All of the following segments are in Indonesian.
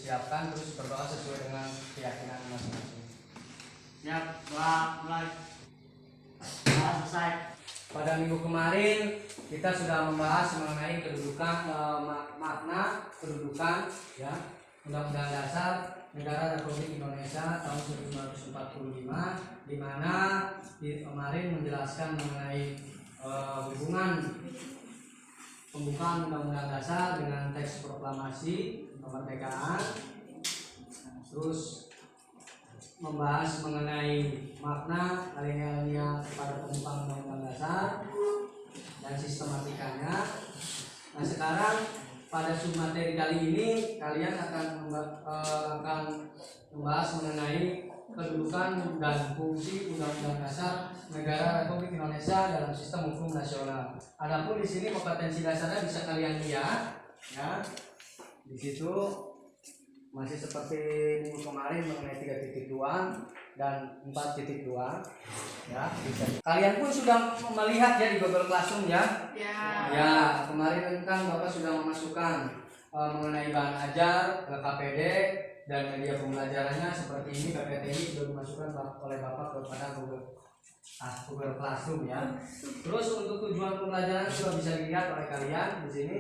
disiapkan terus berdoa sesuai dengan keyakinan masing-masing. Siap, doa mulai. Doa selesai. Pada minggu kemarin kita sudah membahas mengenai kedudukan makna kedudukan ya Undang-Undang Dasar Negara Republik Indonesia tahun 1945, di mana kemarin menjelaskan mengenai hubungan pembukaan Undang-Undang Dasar dengan teks proklamasi kemerdekaan, terus membahas mengenai makna alinea pada pembukaan Undang-Undang Dasar dan sistematikanya. Nah, sekarang pada submateri kali ini kalian akan membahas mengenai kedudukan dan fungsi Undang-Undang Dasar Negara Republik Indonesia dalam sistem hukum nasional. Adapun di sini kompetensi dasarnya bisa kalian lihat, ya. Di situ masih seperti minggu kemarin mengenai 3.2 dan 4.2 ya. Kalian pun sudah melihat ya di Google Classroom ya. Ya, kemarin kan Bapak sudah memasukkan mengenai bahan ajar, KPD dan media pembelajarannya seperti ini. PPTI sudah dimasukkan oleh Bapak kepada Google Classroom ya. Terus untuk tujuan pembelajaran sudah bisa dilihat oleh kalian di sini.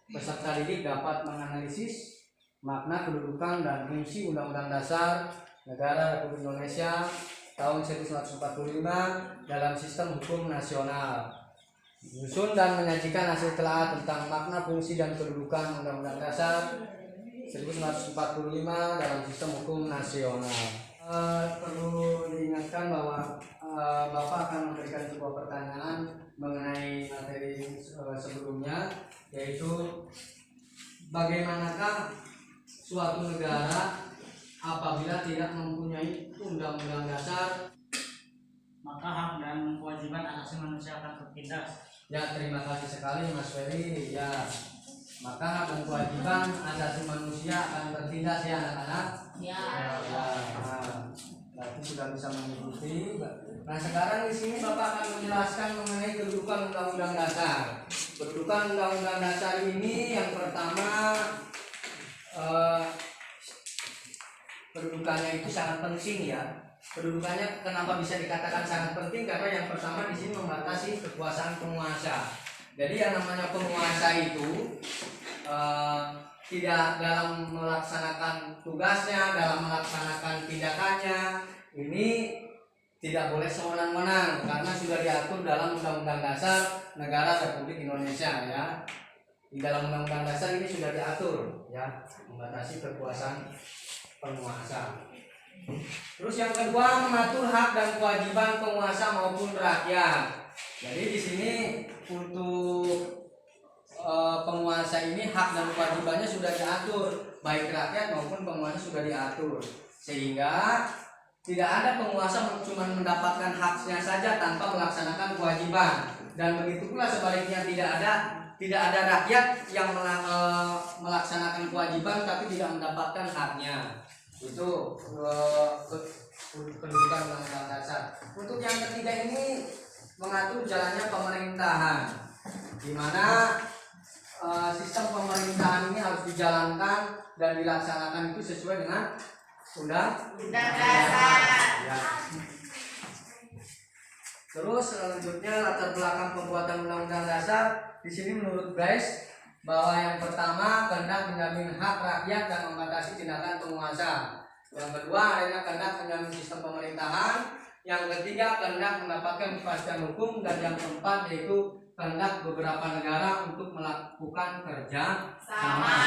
Peserta didik dapat menganalisis makna kedudukan dan fungsi Undang-Undang Dasar Negara Republik Indonesia tahun 1945 dalam sistem hukum nasional. Menyusun dan menyajikan hasil telaah tentang makna, fungsi, dan kedudukan Undang-Undang Dasar 1945 dalam sistem hukum nasional. Perlu diingatkan bahwa Bapak akan memberikan sebuah pertanyaan mengenai materi sebelumnya, yaitu bagaimanakah suatu negara apabila tidak mempunyai undang-undang dasar, maka hak dan kewajiban asasi manusia akan tertindas. Ya, terima kasih sekali Mas Ferry. Ya, maka hak dan kewajiban asasi manusia akan tertindas ya anak-anak. Ya. Berarti sudah bisa mengikuti. Nah, sekarang di sini Bapak akan menjelaskan mengenai kedudukan Undang-Undang Dasar. Kedudukan Undang-Undang Dasar ini yang pertama, kedudukannya itu sangat penting ya. Kedudukannya kenapa bisa dikatakan sangat penting? Karena yang pertama di sini membatasi kekuasaan penguasa. Jadi yang namanya penguasa itu tidak dalam melaksanakan tugasnya, dalam melaksanakan tindakannya ini tidak boleh sewenang-wenang karena sudah diatur dalam Undang-Undang Dasar Negara Republik Indonesia ya. Di dalam Undang-Undang Dasar ini sudah diatur ya, membatasi kekuasaan penguasa. Terus yang kedua, mengatur hak dan kewajiban penguasa maupun rakyat. Jadi di sini untuk penguasa ini hak dan kewajibannya sudah diatur, baik rakyat maupun penguasa sudah diatur, sehingga tidak ada penguasa cuma mendapatkan haknya saja tanpa melaksanakan kewajiban, dan begitu pula sebaliknya tidak ada rakyat yang melaksanakan kewajiban tapi tidak mendapatkan haknya. Itu kedudukan Undang-Undang Dasar. Untuk yang ketiga ini mengatur jalannya pemerintahan, di mana sistem pemerintahan ini harus dijalankan dan dilaksanakan itu sesuai dengan Undang-Undang Dasar. Ya. Terus selanjutnya latar belakang pembuatan Undang-Undang Dasar. Di sini menurut guys bahwa yang pertama kehendak menjamin hak rakyat dan membatasi tindakan penguasa. Yang kedua adanya kehendak menjamin sistem pemerintahan. Yang ketiga kehendak mendapatkan kepastian hukum, dan yang keempat yaitu kehendak beberapa negara untuk melakukan kerja sama.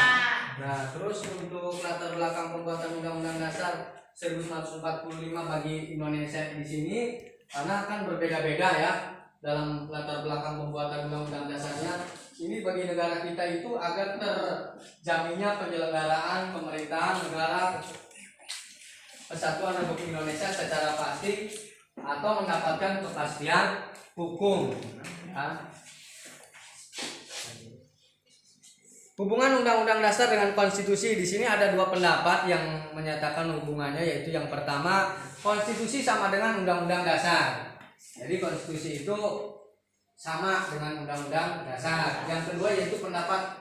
Nah, terus untuk latar belakang pembuatan Undang-Undang Dasar 1945 bagi Indonesia di sini karena kan berbeda-beda ya dalam latar belakang pembuatan Undang-Undang Dasarnya. Ini bagi negara kita itu agar terjaminnya penyelenggaraan pemerintahan negara Kesatuan Republik Indonesia secara pasti atau mendapatkan kepastian hukum. Ya. Hubungan Undang-Undang Dasar dengan konstitusi, di sini ada dua pendapat yang menyatakan hubungannya, yaitu yang pertama, konstitusi sama dengan Undang-Undang Dasar. Jadi konstitusi itu sama dengan Undang-Undang Dasar. Yang kedua yaitu pendapat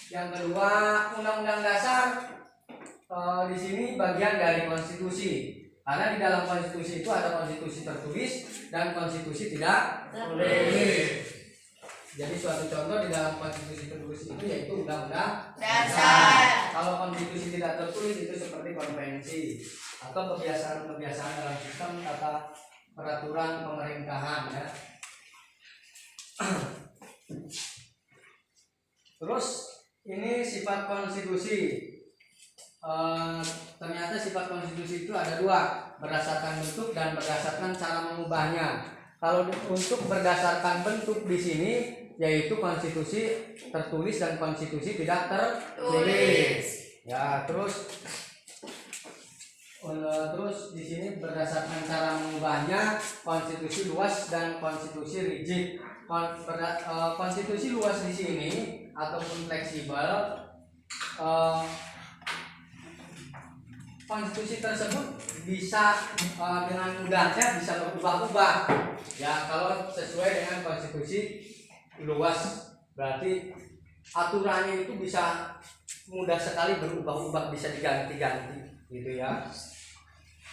yang kedua, Undang-Undang Dasar di sini bagian dari konstitusi. Karena di dalam konstitusi itu ada konstitusi tertulis dan konstitusi tidak tertulis. Jadi suatu contoh di dalam konstitusi tertulis itu yaitu undang-undang dasar. Kalau konstitusi tidak tertulis itu seperti konvensi atau kebiasaan-kebiasaan dalam sistem tata peraturan pemerintahan ya. Terus ini sifat konstitusi. Ternyata sifat konstitusi itu ada dua, berdasarkan bentuk dan berdasarkan cara mengubahnya. Kalau untuk berdasarkan bentuk di sini yaitu konstitusi tertulis dan konstitusi tidak tertulis. Ya, terus di sini berdasarkan cara mengubahnya konstitusi luas dan konstitusi rigid. Konstitusi luas di sini ataupun fleksibel, konstitusi tersebut bisa dengan mudahnya bisa berubah-ubah ya. Kalau sesuai dengan konstitusi luas berarti aturannya itu bisa mudah sekali berubah-ubah, bisa diganti-ganti gitu ya,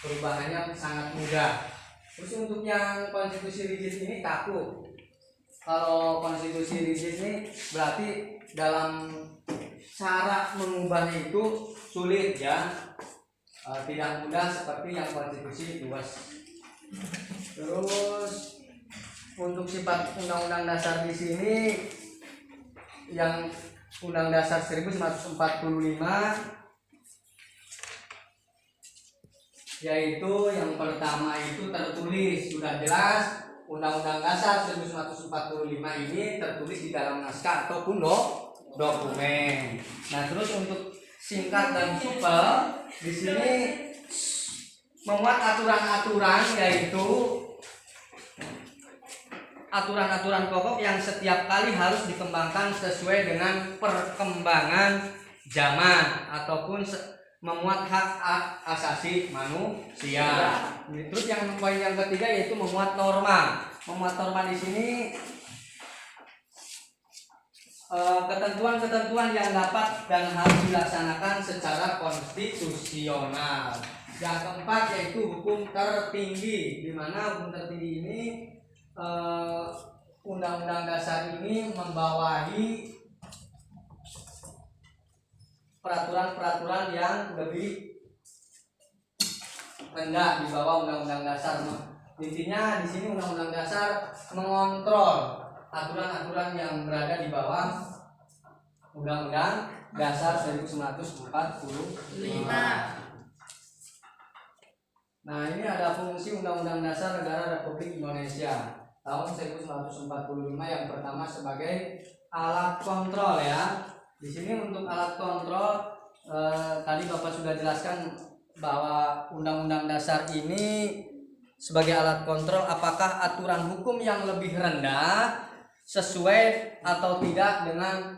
perubahannya sangat mudah. Terus untuk yang konstitusi rigid ini kaku. Kalau konstitusi rigid ini berarti dalam cara mengubahnya itu sulit ya, tidak mudah seperti yang konstitusi luas. Terus untuk sifat undang-undang dasar di sini yang Undang Dasar 1945 yaitu yang pertama itu tertulis, sudah jelas Undang-Undang Dasar 1945 ini tertulis di dalam naskah ataupun dokumen. Nah, terus untuk singkat dan supel di sini memuat aturan-aturan yaitu aturan-aturan pokok yang setiap kali harus dikembangkan sesuai dengan perkembangan zaman ataupun memuat hak asasi manusia. Terus yang poin yang ketiga yaitu memuat norma. Memuat norma di sini ketentuan-ketentuan yang dapat dan harus dilaksanakan secara konstitusional. Yang keempat yaitu hukum tertinggi, di mana hukum tertinggi ini Undang-Undang Dasar ini membawahi peraturan-peraturan yang lebih rendah di bawah Undang-Undang Dasar. Intinya di sini Undang-Undang Dasar mengontrol aturan-aturan yang berada di bawah Undang-Undang Dasar 1945. Nah, ini ada fungsi Undang-Undang Dasar Negara Republik Indonesia tahun 1945 yang pertama sebagai alat kontrol ya. Di sini untuk alat kontrol tadi Bapak sudah jelaskan bahwa Undang-Undang Dasar ini sebagai alat kontrol apakah aturan hukum yang lebih rendah sesuai atau tidak dengan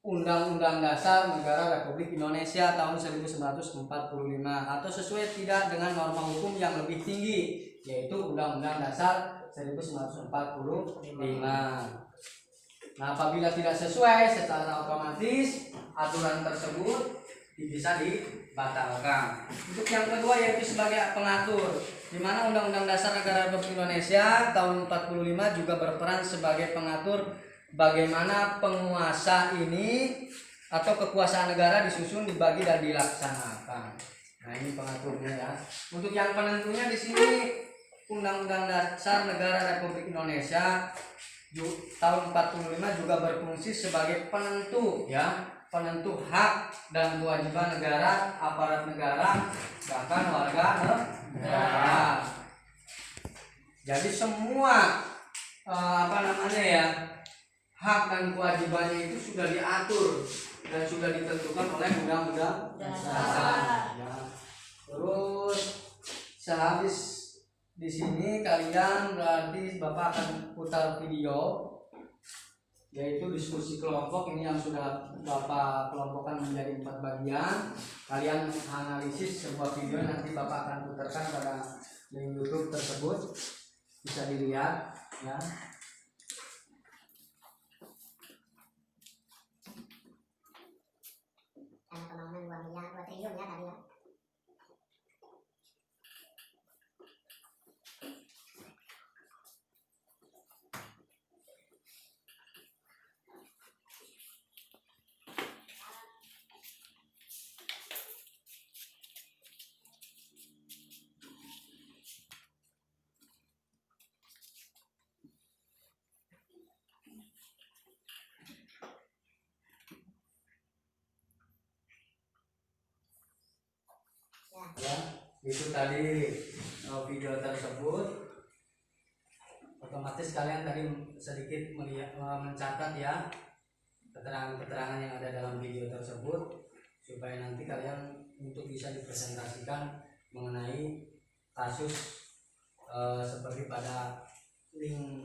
Undang-Undang Dasar Negara Republik Indonesia tahun 1945 atau sesuai tidak dengan norma hukum yang lebih tinggi yaitu Undang-Undang Dasar 1945. Nah, apabila tidak sesuai secara otomatis aturan tersebut bisa dibatalkan. Untuk yang kedua yaitu sebagai pengatur, di mana Undang-Undang Dasar Negara Republik Indonesia tahun 45 juga berperan sebagai pengatur bagaimana penguasa ini atau kekuasaan negara disusun, dibagi dan dilaksanakan. Nah, ini pengaturnya ya. Untuk yang penentunya di sini Undang-Undang Dasar Negara Republik Indonesia tahun 45 juga berfungsi sebagai penentu ya, penentu hak dan kewajiban negara, aparat negara, bahkan warga negara. Jadi semua hak dan kewajibannya itu sudah diatur dan sudah ditentukan oleh Undang-Undang Dasar. Ya. Terus sehabis di sini kalian berarti Bapak akan putar video yaitu diskusi kelompok ini yang sudah Bapak kelompokkan menjadi 4 bagian. Kalian analisis sebuah video, nanti Bapak akan putarkan pada link YouTube tersebut, bisa dilihat ya. Karena pembangunan 2 triliun ya tadi ya. Ya, itu tadi video tersebut. Otomatis kalian tadi sedikit melihat, mencatat ya keterangan-keterangan yang ada dalam video tersebut, supaya nanti kalian untuk bisa dipresentasikan mengenai kasus seperti pada link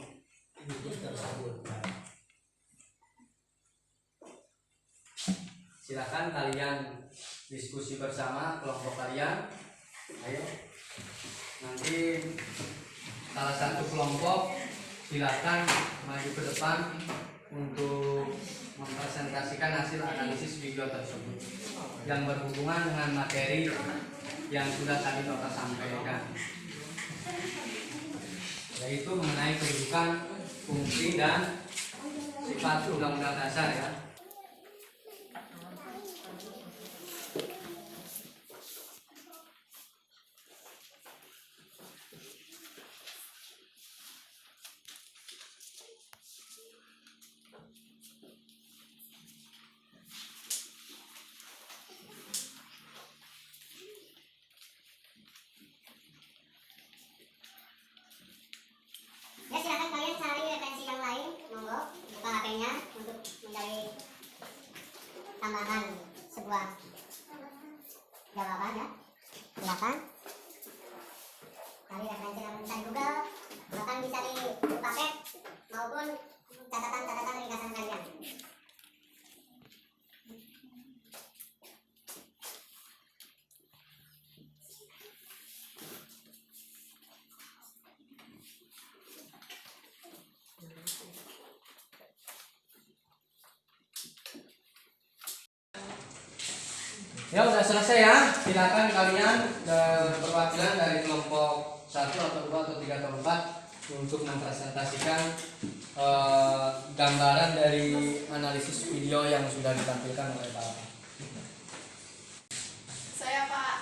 YouTube tersebut. Silakan kalian diskusi bersama kelompok kalian. Ayo, nanti salah satu kelompok silakan maju ke depan untuk mempresentasikan hasil analisis video tersebut yang berhubungan dengan materi yang sudah tadi Bapak sampaikan, yaitu mengenai kedudukan, fungsi, dan sifat undang-undang dasar ya. Ya, silakan kalian cari referensi yang lain, monggo buka HP-nya untuk mencari tambahan sebuah jawaban ya. Silakan cari referensi yang bisa di Google, bahkan bisa di paket maupun catatan-catatan ringkasan kalian. Ya udah selesai ya. Silakan kalian perwakilan dari kelompok 1 atau 2 atau 3 atau 4 untuk mempresentasikan gambaran dari analisis video yang sudah ditampilkan oleh Pak. Saya Pak.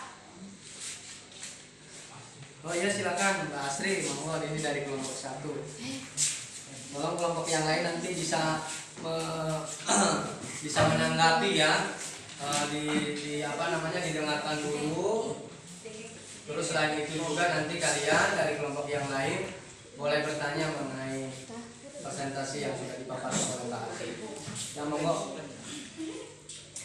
Oh iya, silakan Mbak Asri, monggo ini dari kelompok 1. Tolong kelompok yang lain nanti bisa bisa menanggapi ya. Didengarkan dulu. Terus selain itu juga nanti kalian dari kelompok yang lain boleh bertanya mengenai presentasi yang sudah dipaparkan oleh Mbak Asri. Ya monggo.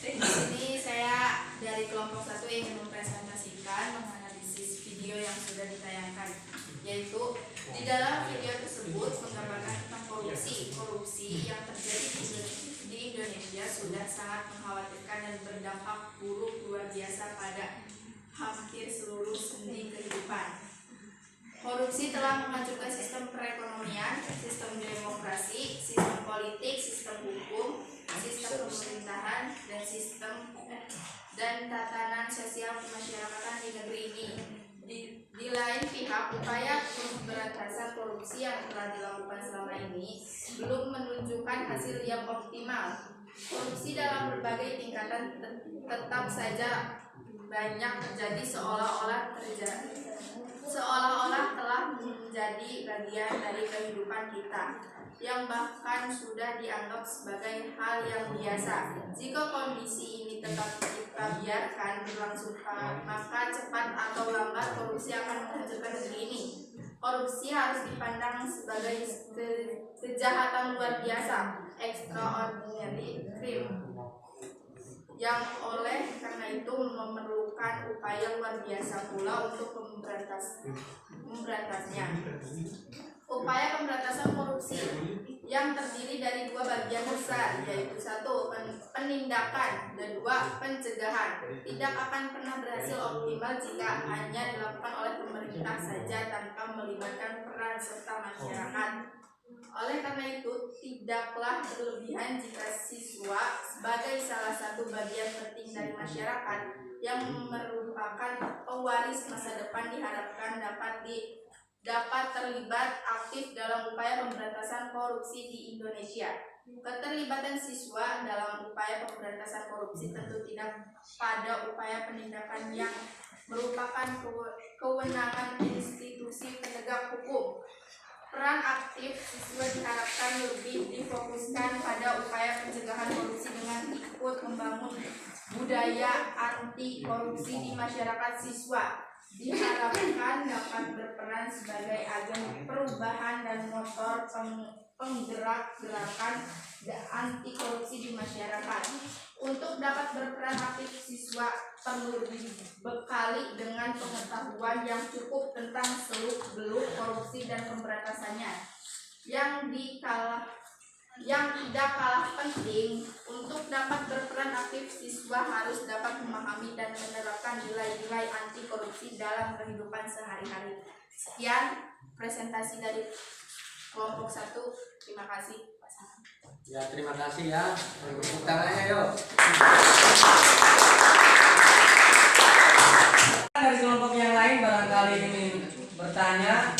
Di sini saya dari kelompok 1 ingin mempresentasikan menganalisis video yang sudah ditayangkan, yaitu di dalam video tersebut menggambarkan tentang korupsi yang terjadi di Indonesia sudah sangat mengkhawatirkan dan berdampak buruk luar biasa pada hampir seluruh sendi kehidupan. Korupsi telah menghancurkan sistem perekonomian, sistem demokrasi, sistem politik, sistem hukum, sistem pemerintahan, dan tatanan sosial kemasyarakatan di negeri ini. Di lain pihak, upaya pemberantasan korupsi yang telah dilakukan selama ini belum menunjukkan hasil yang optimal. Korupsi dalam berbagai tingkatan tetap saja banyak terjadi, seolah-olah telah menjadi bagian dari kehidupan kita, yang bahkan sudah dianggap sebagai hal yang biasa. Jika kondisi ini tetap kita biarkan berlangsung, maka cepat atau lambat korupsi akan menghancurkan negeri ini. Korupsi harus dipandang sebagai kejahatan luar biasa, extraordinary crime, yang oleh karena itu memerlukan upaya luar biasa pula untuk memberantasnya. Upaya pemberantasan korupsi yang terdiri dari 2 bagian besar, yaitu 1. Penindakan, dan 2. Pencegahan, tidak akan pernah berhasil optimal jika hanya dilakukan oleh pemerintah saja tanpa melibatkan peran serta masyarakat. Oleh karena itu, tidaklah berlebihan jika siswa sebagai salah satu bagian penting dari masyarakat yang merupakan pewaris masa depan diharapkan dapat terlibat aktif dalam upaya pemberantasan korupsi di Indonesia. Keterlibatan siswa dalam upaya pemberantasan korupsi tentu tidak pada upaya penindakan yang merupakan kewenangan institusi penegak hukum. peran aktif siswa diharapkan lebih difokuskan pada upaya pencegahan korupsi dengan ikut membangun budaya anti korupsi di masyarakat. Siswa diharapkan dapat berperan sebagai agen perubahan dan motor penggerak gerakan anti korupsi di masyarakat. Untuk dapat berperan aktif, siswa perlu dibekali dengan pengetahuan yang cukup tentang seluk-beluk korupsi dan pemberantasannya. Yang tidak kalah penting, untuk dapat berperan aktif, siswa harus dapat memahami dan menerapkan nilai-nilai anti korupsi dalam kehidupan sehari-hari. Sekian presentasi dari kelompok 1. Terima kasih. Ya, terima kasih ya. Tepuk tangannya yuk. Dari kelompok yang lain barangkali ingin bertanya.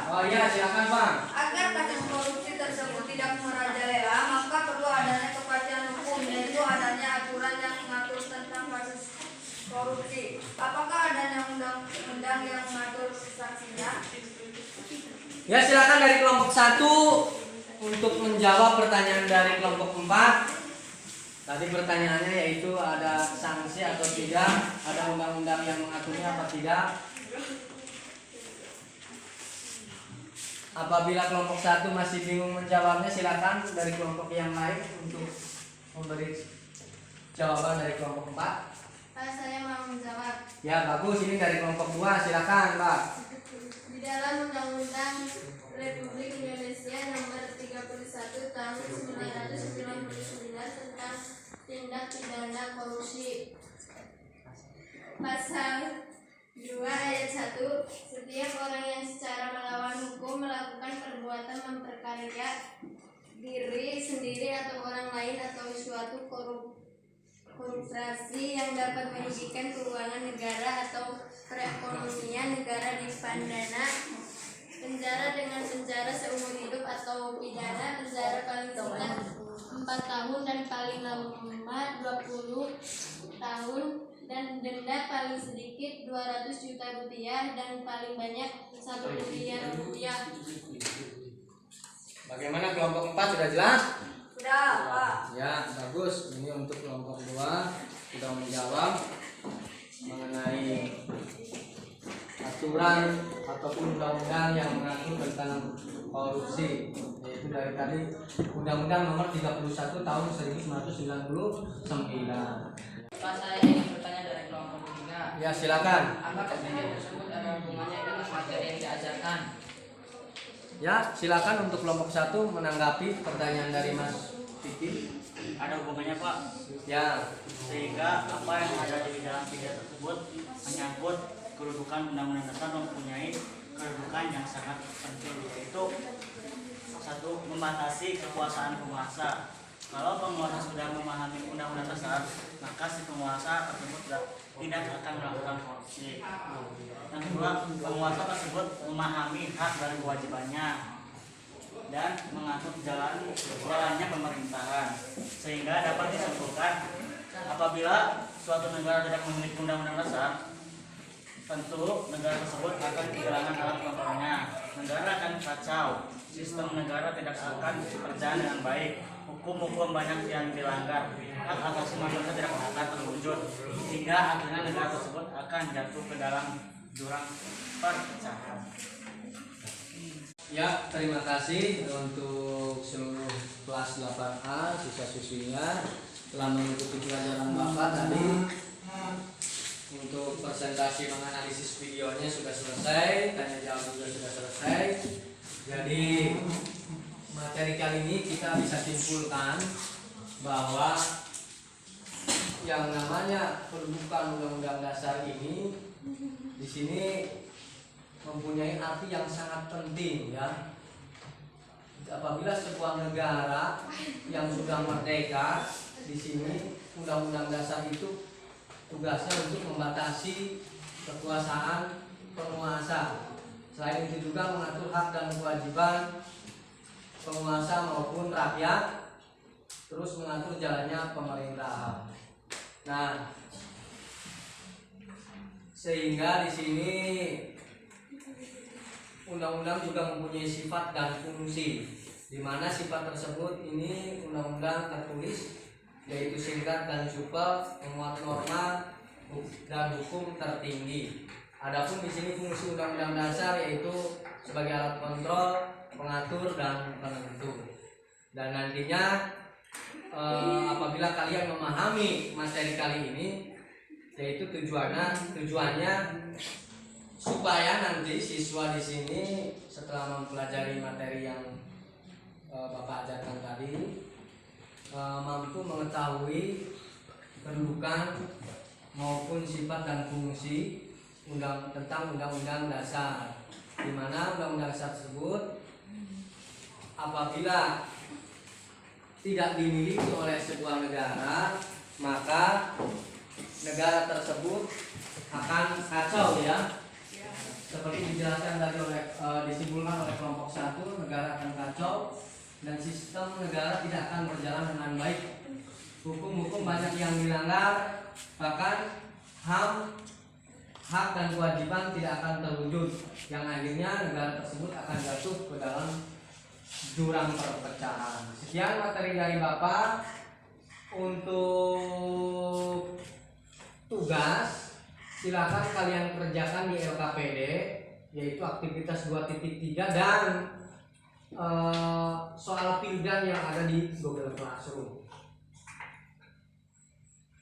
Oh iya, silakan Bang. Agar kasus korupsi tersebut tidak merajalela, maka perlu adanya kepastian hukum, yaitu adanya aturan yang mengatur tentang kasus korupsi. Apakah adanya undang-undang yang mengatur sanksinya? Ya, silakan dari kelompok 1 untuk menjawab pertanyaan dari kelompok 4. Tadi pertanyaannya yaitu ada sanksi atau tidak, ada undang-undang yang mengaturnya apa tidak. Apabila kelompok 1 masih bingung menjawabnya, silakan dari kelompok yang lain untuk memberi jawaban dari kelompok 4. Saya mau menjawab. Ya, bagus. Ini dari kelompok 2, silakan Mbak. Di dalam Undang-Undang Republik Indonesia Nomor 31 Tahun 1999 tentang tindak pidana korupsi, Pasal 2 ayat 1, setiap orang yang secara melawan hukum melakukan perbuatan memperkaya diri sendiri atau orang lain atau suatu korupsi yang dapat merugikan keuangan negara atau perekonomian negara dipidana penjara dengan penjara seumur hidup atau pidana penjara paling singkat 4 tahun dan paling lama 20 tahun dan denda paling sedikit 200 juta rupiah dan paling banyak 1 miliar rupiah. Bagaimana kelompok 4, sudah jelas? Sudah, Pak. Ya, bagus. Ini untuk kelompok 2 sudah menjawab mengenai aturan ataupun undang-undang yang mengatur tentang korupsi, yaitu dari tadi Undang-Undang Nomor 31 Tahun 1999. Pak, saya ingin bertanya dari kelompok 3. Ya, silakan. Apakah video tersebut ada hubungannya dengan materi yang diajarkan? Ya, silakan untuk kelompok 1 menanggapi pertanyaan dari Mas Vicky. Ada hubungannya Pak, Ya, sehingga apa yang ada di dalam video tersebut menyangkut kedudukan Undang-Undang Dasar mempunyai kedudukan yang sangat penting, yaitu 1. Membatasi kekuasaan penguasa. Kalau penguasa sudah memahami Undang-Undang Dasar, maka si penguasa tersebut tidak akan melakukan korupsi. Yang kedua, penguasa tersebut memahami hak dan kewajibannya dan mengatur jalannya pemerintahan, sehingga dapat disimpulkan apabila suatu negara tidak memiliki Undang-Undang Dasar, tentu negara tersebut akan kehilangan alat kontrolnya, negara akan kacau, sistem negara tidak akan berjalan dengan baik, hukum-hukum banyak yang dilanggar, hak asasi manusia tidak akan terwujud, hingga akhirnya negara tersebut akan jatuh ke dalam jurang perpecahan. ya, terima kasih untuk seluruh kelas 8A siswa-siswinya telah mengikuti pelajaran Bapak tadi. Untuk presentasi menganalisis videonya sudah selesai, tanya jawab juga sudah selesai. Jadi materi kali ini kita bisa simpulkan bahwa yang namanya kedudukan Undang-Undang Dasar ini di sini mempunyai arti yang sangat penting, ya. Apabila sebuah negara yang sudah merdeka, di sini Undang-Undang Dasar itu tugasnya untuk membatasi kekuasaan penguasa. Selain itu juga mengatur hak dan kewajiban penguasa maupun rakyat, terus mengatur jalannya pemerintahan. Nah, sehingga di sini undang-undang juga mempunyai sifat dan fungsi, di mana sifat tersebut ini undang-undang tertulis, yaitu singkat dan supel, memuat norma dan hukum tertinggi. Adapun di sini fungsi undang-undang dasar yaitu sebagai alat kontrol, pengatur dan penentu. Dan nantinya apabila kalian memahami materi kali ini, yaitu tujuannya supaya nanti siswa di sini setelah mempelajari materi yang Bapak ajarkan tadi mampu mengetahui kedudukan maupun sifat dan fungsi tentang undang-undang dasar, di mana undang-undang dasar tersebut apabila tidak dimiliki oleh sebuah negara, maka negara tersebut akan kacau ya. Seperti dijelaskan tadi disimpulkan oleh kelompok 1, negara akan kacau dan sistem negara tidak akan berjalan dengan baik. Hukum-hukum banyak yang dilanggar, bahkan HAM, hak dan kewajiban tidak akan terwujud, yang akhirnya negara tersebut akan jatuh ke dalam jurang perpecahan. Sekian materi dari Bapak. Untuk tugas silakan kalian kerjakan di LKPD, yaitu aktivitas 2.3 dan soal pilgan yang ada di Google Classroom.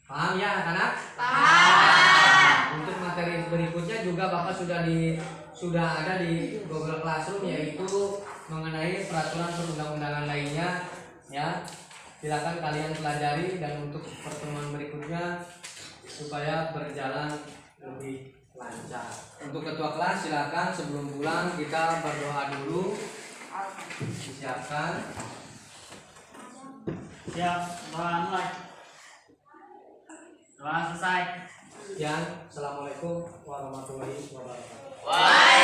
Paham ya anak-anak? Paham. Untuk materi berikutnya juga Bapak sudah ada di Google Classroom, yaitu mengenai peraturan perundang-undangan lainnya ya. Silakan kalian pelajari, dan untuk pertemuan berikutnya supaya berjalan lebih lancar. Untuk ketua kelas silakan sebelum pulang kita berdoa dulu. Disiapkan. Siap, doa mulai. Doa selesai. Sekian. Assalamualaikum warahmatullahi wabarakatuh. Waalaikumsalam.